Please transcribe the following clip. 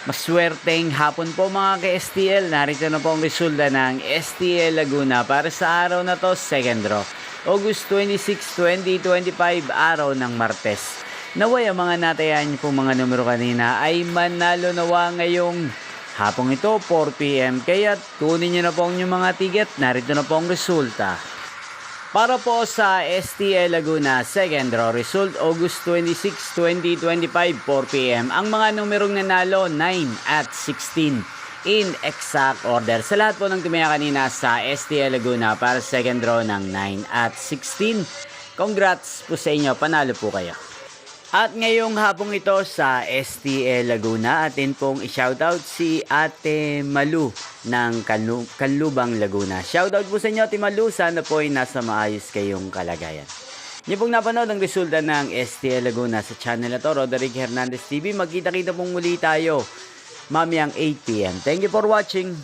Maswerteng hapon po mga ka-STL. Narito na po ang resulta ng STL Laguna para sa araw na to, second draw. August 26, 2025, araw ng Martes. Naway ang mga natayan niyo po mga numero kanina ay manalo nawa ngayong hapong ito, 4 p.m. Kaya tunin niyo na po ang inyong mga ticket. Narito na po ang resulta. Para po sa STL Laguna, second draw result, August 26, 2025, 4 p.m. Ang mga numerong nanalo, 9 at 16 in exact order. Sa lahat po ng tumaya kanina sa STL Laguna para second draw ng 9 at 16, congrats po sa inyo, panalo po kayo. At ngayong hapong ito sa STL Laguna, atin pong i-shoutout si Ate Malu ng Kanlubang Laguna. Shoutout po sa inyo Ate Malu, sana po ay nasa maayos kayong kalagayan. Niyo pong napanood ang resulta ng STL Laguna sa channel na to, Roderick Hernandez TV. Magkita-kita pong muli tayo mamayang 8 p.m. Thank you for watching.